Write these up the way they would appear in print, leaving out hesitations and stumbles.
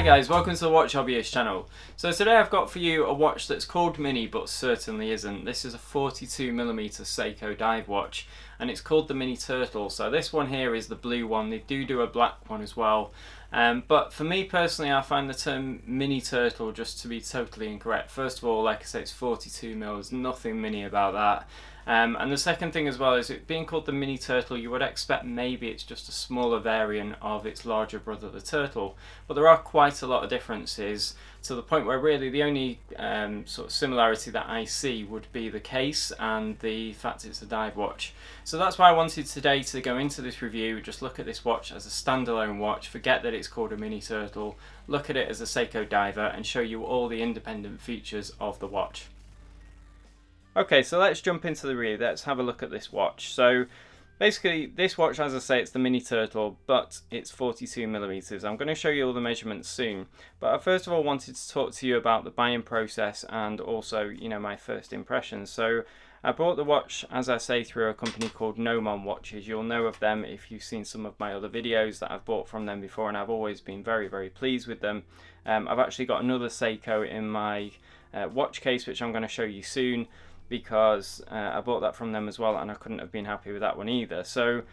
Hi guys, welcome to the Watch Hobbyist channel. So today I've got for you a watch that's called Mini but certainly isn't. This is a 42mm Seiko dive watch and it's called the Mini Turtle. So this one here is the blue one. They do a black one as well. But for me personally, I find the term Mini Turtle just to be totally incorrect. First of all, like I say, it's 42mm, there's nothing mini about that. And the second thing as well is it being called the Mini Turtle, you would expect maybe it's just a smaller variant of its larger brother the Turtle, but there are quite a lot of differences to the point where really the only sort of similarity that I see would be the case and the fact it's a dive watch. So that's why I wanted today to go into this review, just look at this watch as a standalone watch, forget that it's called a Mini Turtle, look at it as a Seiko diver and show you all the independent features of the watch. Okay, so let's jump into the review. Let's have a look at this watch. So basically this watch, as I say, it's the Mini Turtle, but it's 42mm. I'm going to show you all the measurements soon, but I first of all wanted to talk to you about the buying process and also, you know, my first impressions. So I bought the watch, as I say, through a company called Gnomon Watches. You'll know of them if you've seen some of my other videos that I've bought from them before, and I've always been very pleased with them. I've actually got another Seiko in my watch case, which I'm going to show you soon, because I bought that from them as well and I couldn't have been happy with that one either. So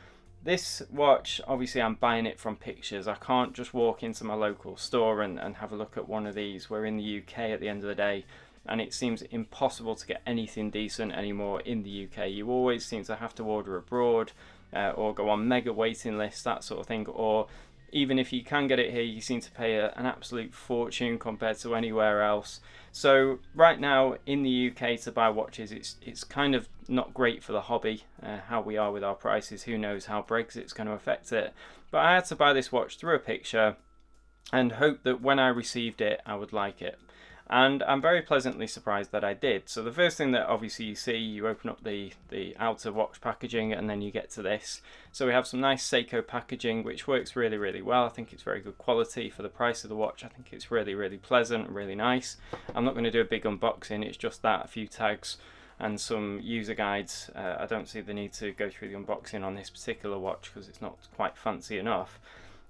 this watch, obviously I'm buying it from pictures. I can't just walk into my local store and have a look at one of these. We're in the UK at the end of the day and it seems impossible to get anything decent anymore in the UK. You always seem to have to order abroad or go on mega waiting lists, that sort of thing, or even if you can get it here, you seem to pay an absolute fortune compared to anywhere else. So right now in the UK to buy watches, it's kind of not great for the hobby, how we are with our prices. Who knows how Brexit's going to affect it. But I had to buy this watch through a picture and hope that when I received it, I would like it. And I'm very pleasantly surprised that I did. So the first thing that obviously you see, you open up the outer watch packaging and then you get to this. So we have some nice Seiko packaging which works really well. I think it's very good quality for the price of the watch. I think it's really pleasant, really nice. I'm not going to do a big unboxing, it's just that, a few tags and some user guides. I don't see the need to go through the unboxing on this particular watch because it's not quite fancy enough.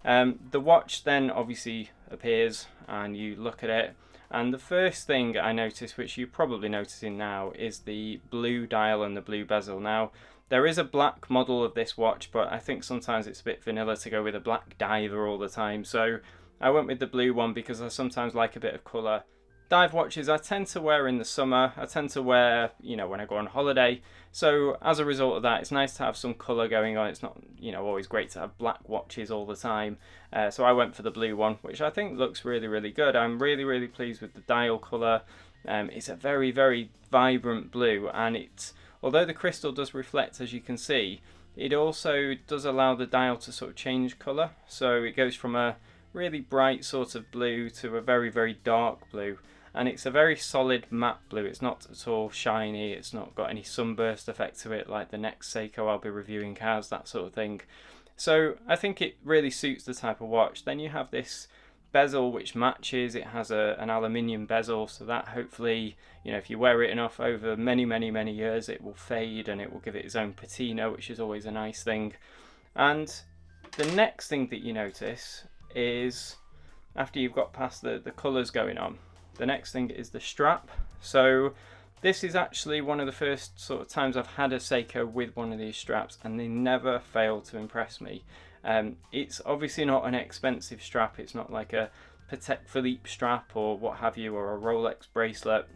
The watch then obviously appears and you look at it. And the first thing I noticed, which you're probably noticing now, is the blue dial and the blue bezel. Now, there is a black model of this watch, but I think sometimes it's a bit vanilla to go with a black diver all the time. So I went with the blue one because I sometimes like a bit of colour. Dive watches I tend to wear in the summer, I tend to wear, you know, when I go on holiday. So as a result of that, it's nice to have some colour going on. It's not, you know, always great to have black watches all the time. So I went for the blue one, which I think looks really good. I'm really pleased with the dial colour. It's a very vibrant blue, and although the crystal does reflect, as you can see, it also does allow the dial to sort of change colour. So it goes from a really bright sort of blue to a very dark blue. And it's a very solid matte blue. It's not at all shiny, it's not got any sunburst effect to it like the next Seiko I'll be reviewing has, that sort of thing. So I think it really suits the type of watch. Then you have this bezel which matches. It has an aluminium bezel, so that hopefully, you know, if you wear it enough over many years, it will fade and it will give it its own patina, which is always a nice thing. And the next thing that you notice is, after you've got past the colours going on, the next thing is the strap. So this is actually one of the first sort of times I've had a Seiko with one of these straps, and they never fail to impress me. It's obviously not an expensive strap. It's not like a Patek Philippe strap or what have you, or a Rolex bracelet.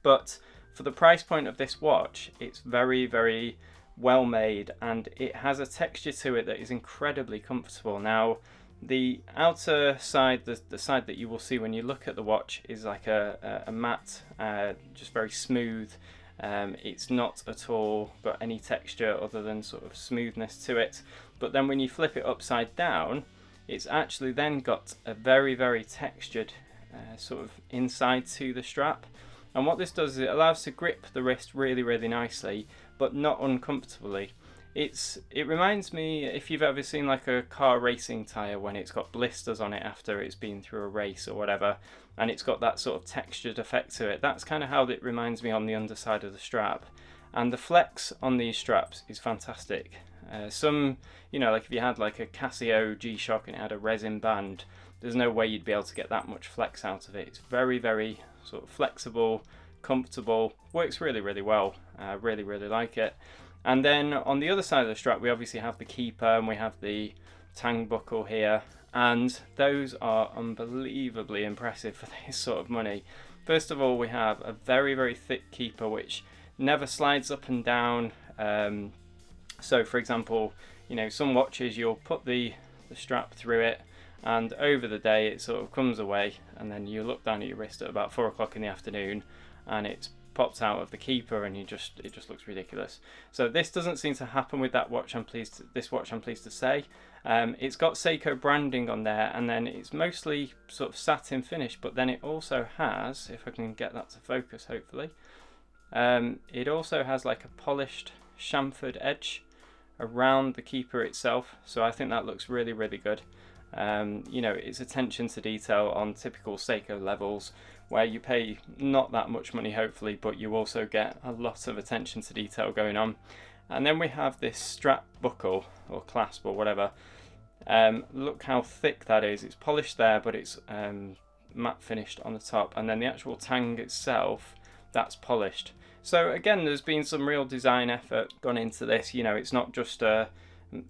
But for the price point of this watch, it's very well made, and it has a texture to it that is incredibly comfortable. Now, the outer side, the side that you will see when you look at the watch, is like a matte, just very smooth. It's not at all got any texture other than sort of smoothness to it. But then when you flip it upside down, it's actually then got a very textured sort of inside to the strap. And what this does is it allows to grip the wrist really nicely, but not uncomfortably. It reminds me, if you've ever seen like a car racing tyre when it's got blisters on it after it's been through a race or whatever, and it's got that sort of textured effect to it. That's kind of how it reminds me on the underside of the strap. And the flex on these straps is fantastic. Some, you know, like if you had like a Casio G-Shock and it had a resin band, there's no way you'd be able to get that much flex out of it. It's very, very sort of flexible, comfortable, works really, really well. I really, really like it. And then on the other side of the strap, we obviously have the keeper and we have the tang buckle here, and those are unbelievably impressive for this sort of money. First of all, we have a very, very thick keeper which never slides up and down. So for example, you know, some watches you'll put the strap through it, and over the day it sort of comes away, and then you look down at your wrist at about 4 o'clock in the afternoon and it's popped out of the keeper, and it just looks ridiculous. So this doesn't seem to happen with that watch. This watch I'm pleased to say. It's got Seiko branding on there, and then it's mostly sort of satin finish, but then it also has, if I can get that to focus hopefully, it also has like a polished chamfered edge around the keeper itself, so I think that looks really, really good. You know, it's attention to detail on typical Seiko levels, where you pay not that much money hopefully, but you also get a lot of attention to detail going on. And then we have this strap buckle or clasp or whatever. Look how thick that is. It's polished there, but it's matte finished on the top, and then the actual tang itself, that's polished. So again, there's been some real design effort gone into this. You know, it's not just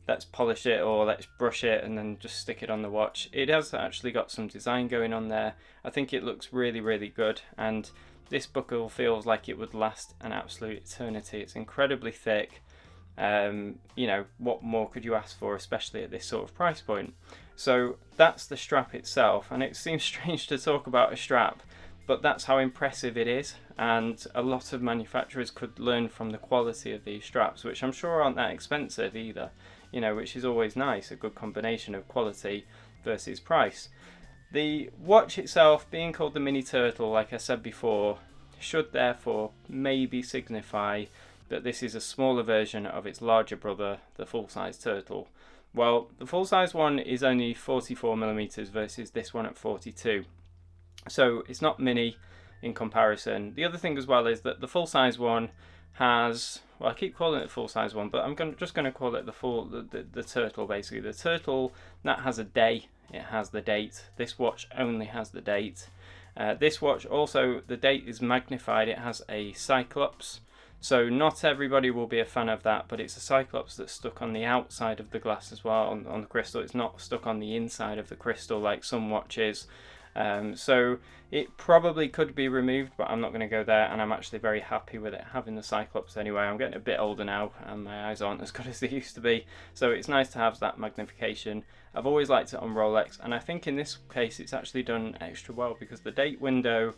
let's polish it or let's brush it and then just stick it on the watch. It has actually got some design going on there. I think it looks really, really good, and this buckle feels like it would last an absolute eternity. It's incredibly thick. You know, what more could you ask for, especially at this sort of price point? So that's the strap itself, and it seems strange to talk about a strap, but that's how impressive it is, and a lot of manufacturers could learn from the quality of these straps, which I'm sure aren't that expensive either, you know, which is always nice, a good combination of quality versus price. The watch itself, being called the Mini Turtle, like I said before, should therefore maybe signify that this is a smaller version of its larger brother, the full-size Turtle. Well, the full-size one is only 44mm versus this one at 42. So it's not mini in comparison. The other thing as well is that the full-size one has, well, I keep calling it full-size one, but I'm just going to call it the Turtle basically. The Turtle, that has a day, it has the date. This watch only has the date. This watch also, the date is magnified, it has a Cyclops. So not everybody will be a fan of that, but it's a Cyclops that's stuck on the outside of the glass as well, on the crystal. It's not stuck on the inside of the crystal like some watches. So it probably could be removed, but I'm not going to go there, and I'm actually very happy with it having the Cyclops anyway. I'm getting a bit older now and my eyes aren't as good as they used to be, so it's nice to have that magnification. I've always liked it on Rolex, and I think in this case it's actually done extra well, because the date window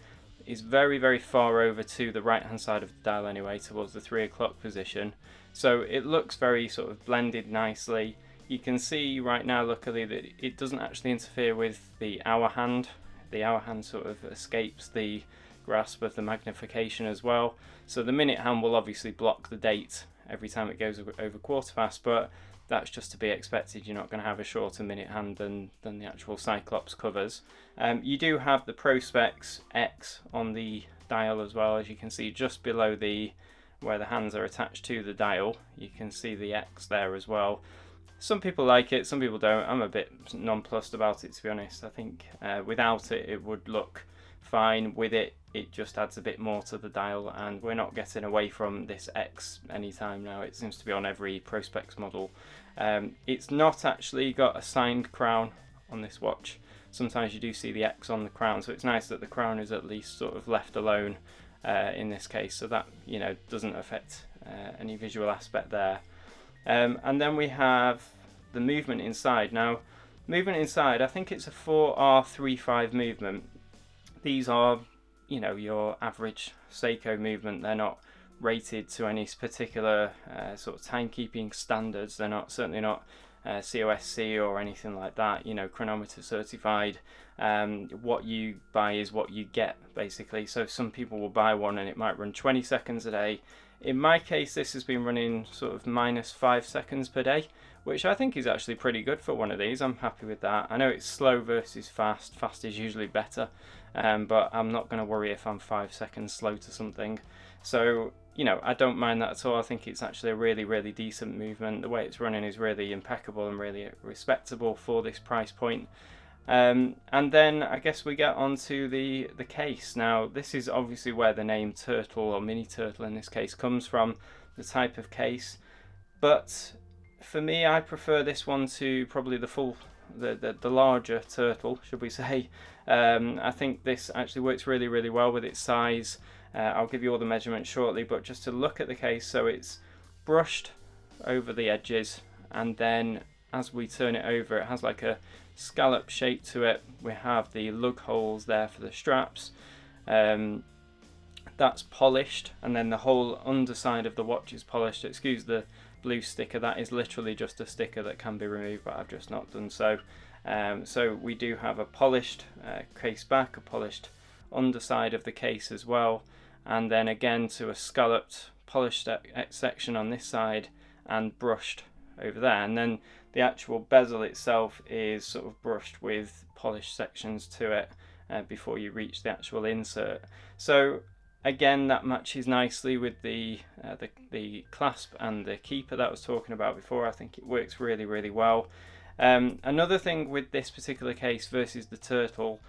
is very, very far over to the right hand side of the dial anyway, towards the 3 o'clock position, so it looks very sort of blended nicely. You can see right now luckily that it doesn't actually interfere with the hour hand. The hour hand sort of escapes the grasp of the magnification as well, so the minute hand will obviously block the date every time it goes over quarter past, but that's just to be expected. You're not going to have a shorter minute hand than the actual Cyclops covers. You do have the Prospex X on the dial as well, as you can see just below where the hands are attached to the dial. You can see the X there as well. Some people like it, some people don't. I'm a bit nonplussed about it, to be honest. I think without it, it would look fine. With it, it just adds a bit more to the dial, and we're not getting away from this X anytime now. It seems to be on every Prospex model. It's not actually got a signed crown on this watch. Sometimes you do see the X on the crown, so it's nice that the crown is at least sort of left alone in this case, so that, you know, doesn't affect any visual aspect there. And then we have the movement inside. Now, movement inside, I think it's a 4R35 movement. These are, you know, your average Seiko movement. They're not rated to any particular sort of timekeeping standards. They're not, certainly not COSC or anything like that, you know, chronometer certified. What you buy is what you get, basically. So some people will buy one and it might run 20 seconds a day. In my case, this has been running sort of -5 seconds per day, which I think is actually pretty good for one of these. I'm happy with that. I know it's slow versus fast. Fast is usually better, but I'm not going to worry if I'm 5 seconds slow to something. So, you know, I don't mind that at all. I think it's actually a really, really decent movement. The way it's running is really impeccable and really respectable for this price point. And then I guess we get onto the case. Now this is obviously where the name Turtle, or Mini Turtle in this case, comes from, the type of case. But for me, I prefer this one to probably the larger Turtle, should we say. I think this actually works really, really well with its size. I'll give you all the measurements shortly, but just to look at the case, so it's brushed over the edges, and then as we turn it over, it has like a scallop shape to it. We have the lug holes there for the straps. That's polished, and then the whole underside of the watch is polished. Excuse the blue sticker, that is literally just a sticker that can be removed, but I've just not done so. So we do have a polished case back, a polished underside of the case as well, and then again to a scalloped polished section on this side and brushed over there, and then the actual bezel itself is sort of brushed with polished sections to it before you reach the actual insert. So again, that matches nicely with the clasp and the keeper that I was talking about before. I think it works really, really well. Another thing with this particular case versus the Turtle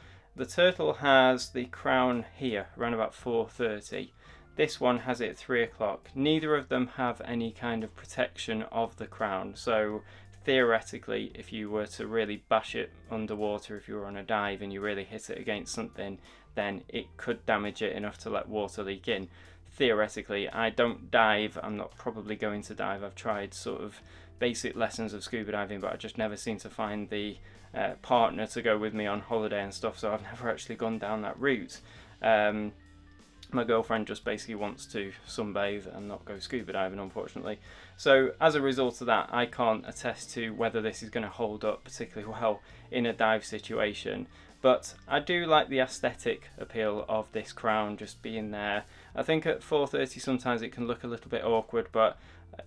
has the crown here around about 4:30. This one has it at 3 o'clock. Neither of them have any kind of protection of the crown, so theoretically, if you were to really bash it underwater, if you were on a dive and you really hit it against something, then it could damage it enough to let water leak in. Theoretically, I don't dive, I'm not probably going to dive. I've tried sort of basic lessons of scuba diving, but I just never seem to find the partner to go with me on holiday and stuff, so I've never actually gone down that route. My girlfriend just basically wants to sunbathe and not go scuba diving, unfortunately. So as a result of that, I can't attest to whether this is going to hold up particularly well in a dive situation. But I do like the aesthetic appeal of this crown just being there. I think at 4:30 sometimes it can look a little bit awkward, but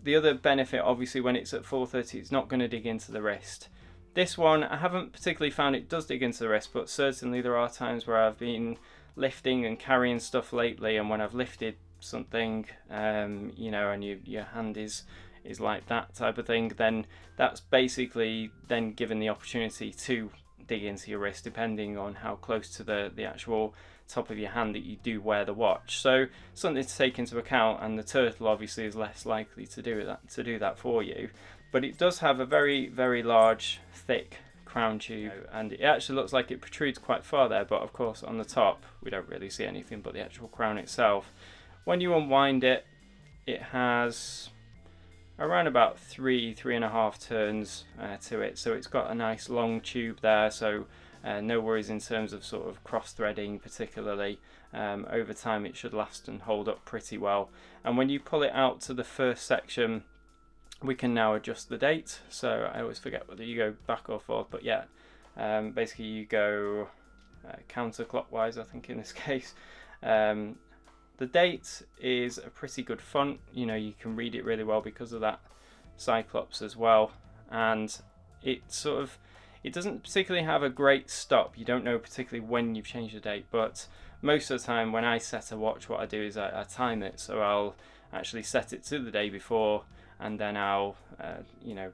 the other benefit, obviously, when it's at 4:30, it's not going to dig into the wrist. This one, I haven't particularly found it does dig into the wrist, but certainly there are times where I've been lifting and carrying stuff lately, and when I've lifted something, you know, and your hand is like that type of thing, then that's basically then given the opportunity to dig into your wrist, depending on how close to the actual top of your hand that you do wear the watch. So something to take into account, and the Turtle obviously is less likely to do that for you. But it does have a very, very large, thick crown tube, and it actually looks like it protrudes quite far there, but of course on the top we don't really see anything but the actual crown itself. When you unwind it, it has around about 3.5 turns to it, so it's got a nice long tube there, so no worries in terms of sort of cross threading particularly. Over time it should last and hold up pretty well. And when you pull it out to the first section, we can now adjust the date. So I always forget whether you go back or forth, but yeah, basically you go counterclockwise, I think, in this case. The date is a pretty good font, you know, you can read it really well because of that Cyclops as well, and it doesn't particularly have a great stop. You don't know particularly when you've changed the date, but most of the time when I set a watch, what I do is I time it, so I'll actually set it to the day before, and then I'll you know,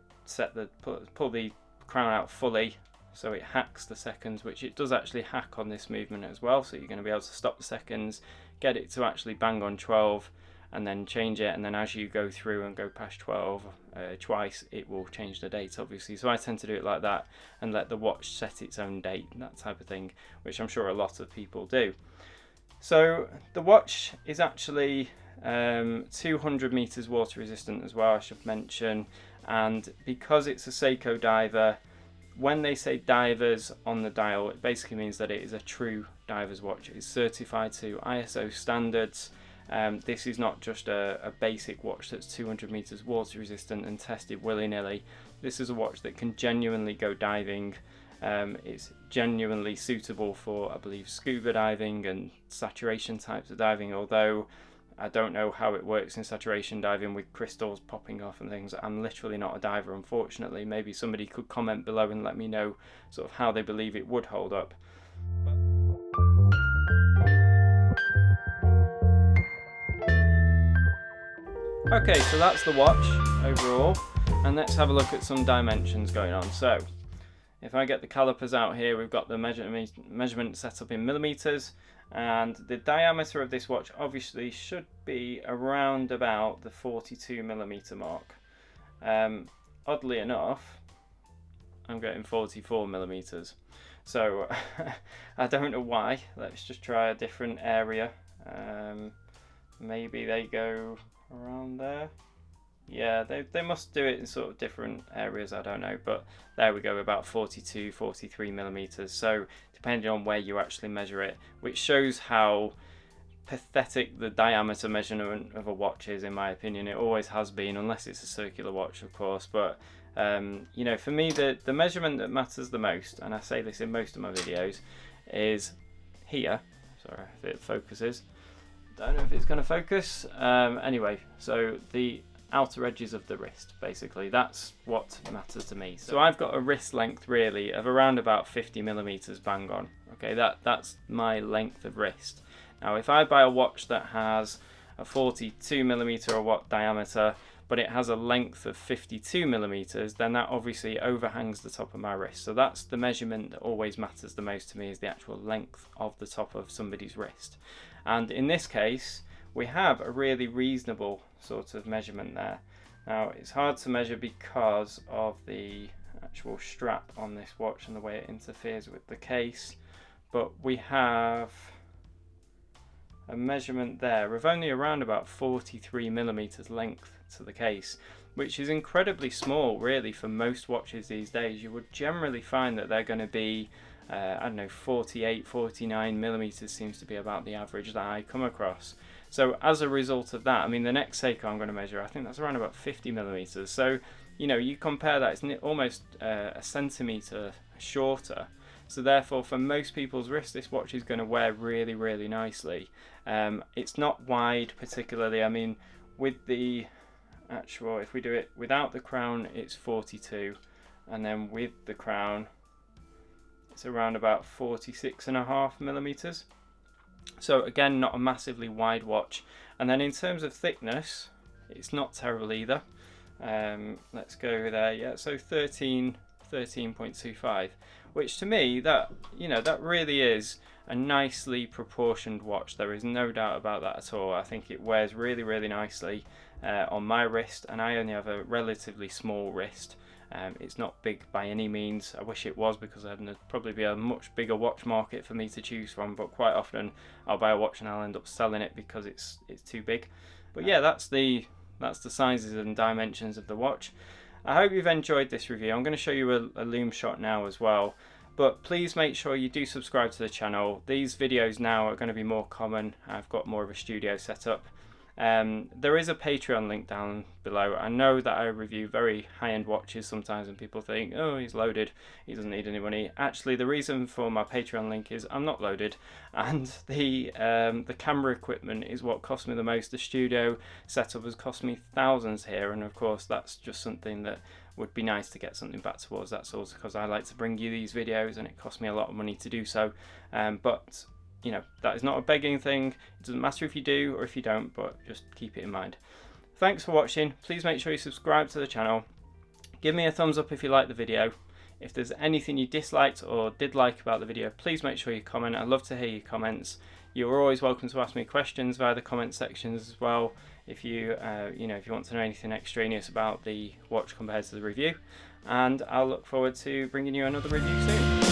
pull the crown out fully, so it hacks the seconds, which it does actually hack on this movement as well, so you're going to be able to stop the seconds, get it to actually bang on 12, and then change it, and then as you go through and go past 12 twice, it will change the date, obviously. So I tend to do it like that and let the watch set its own date, that type of thing, which I'm sure a lot of people do. So the watch is actually 200 meters water resistant as well, I should mention, and because it's a Seiko diver, when they say divers on the dial, it basically means that it is a true diver's watch. It's certified to ISO standards. This is not just a basic watch that's 200 meters water resistant and tested willy-nilly. This is a watch that can genuinely go diving. It's genuinely suitable for, I believe, scuba diving and saturation types of diving, although I don't know how it works in saturation diving with crystals popping off and things. I'm literally not a diver, unfortunately. Maybe somebody could comment below and let me know sort of how they believe it would hold up. Okay, so that's the watch overall, and let's have a look at some dimensions going on. So if I get the calipers out here, we've got the measurement set up in millimeters, and the diameter of this watch obviously should be around about the 42 millimeter mark. Oddly enough, I'm getting 44 millimeters, so I don't know why. Let's just try a different area. Maybe they go around there. Yeah, they must do it in sort of different areas, I don't know, but there we go, about 42, 43 millimeters. So depending on where you actually measure it, which shows how pathetic the diameter measurement of a watch is, in my opinion. It always has been, unless it's a circular watch, of course. But you know, for me, the measurement that matters the most, and I say this in most of my videos, is here. Sorry if it focuses. Don't know if it's going to focus. Anyway, so the outer edges of the wrist, basically, that's what matters to me. So I've got a wrist length really of around about 50 millimeters, bang on. Okay, that's my length of wrist. Now if I buy a watch that has a 42 millimeter or what diameter, but it has a length of 52 millimeters, then that obviously overhangs the top of my wrist. So that's the measurement that always matters the most to me, is the actual length of the top of somebody's wrist. And in this case, we have a really reasonable sort of measurement there. Now it's hard to measure because of the actual strap on this watch and the way it interferes with the case, but we have a measurement there of only around about 43 millimeters length to the case, which is incredibly small really for most watches these days. You would generally find that they're going to be I don't know, 48, 49 millimeters seems to be about the average that I come across. So as a result of that, I mean, the next Seiko I'm going to measure, I think that's around about 50 millimeters. So, you know, you compare that, it's almost a centimeter shorter. So therefore, for most people's wrists, this watch is going to wear really, really nicely. It's not wide particularly. I mean, with the actual, if we do it without the crown, it's 42. And then with the crown, it's around about 46.5 millimeters. So again, not a massively wide watch. And then in terms of thickness, it's not terrible either. Let's go there. Yeah, so 13.25, which to me, that, you know, that really is a nicely proportioned watch. There is no doubt about that at all. I think it wears really, really nicely on my wrist, and I only have a relatively small wrist. It's not big by any means. I wish it was, because there'd probably be a much bigger watch market for me to choose from, but quite often I'll buy a watch and I'll end up selling it because it's too big. But yeah, that's the sizes and dimensions of the watch. I hope you've enjoyed this review. I'm going to show you a loom shot now as well, but please make sure you do subscribe to the channel. These videos now are going to be more common. I've got more of a studio set up. There is a Patreon link down below. I know that I review very high-end watches sometimes and people think, oh, he's loaded, he doesn't need any money. Actually, the reason for my Patreon link is I'm not loaded, and the camera equipment is what cost me the most. The studio setup has cost me thousands here, and of course that's just something that would be nice to get something back towards. That's also because I like to bring you these videos and it costs me a lot of money to do so. But you know, that is not a begging thing. It doesn't matter if you do or if you don't, but just keep it in mind. Thanks for watching. Please make sure you subscribe to the channel. Give me a thumbs up if you liked the video. If there's anything you disliked or did like about the video, please make sure you comment. I'd love to hear your comments. You're always welcome to ask me questions via the comment sections as well, if you you know, if you want to know anything extraneous about the watch compared to the review. And I'll look forward to bringing you another review soon.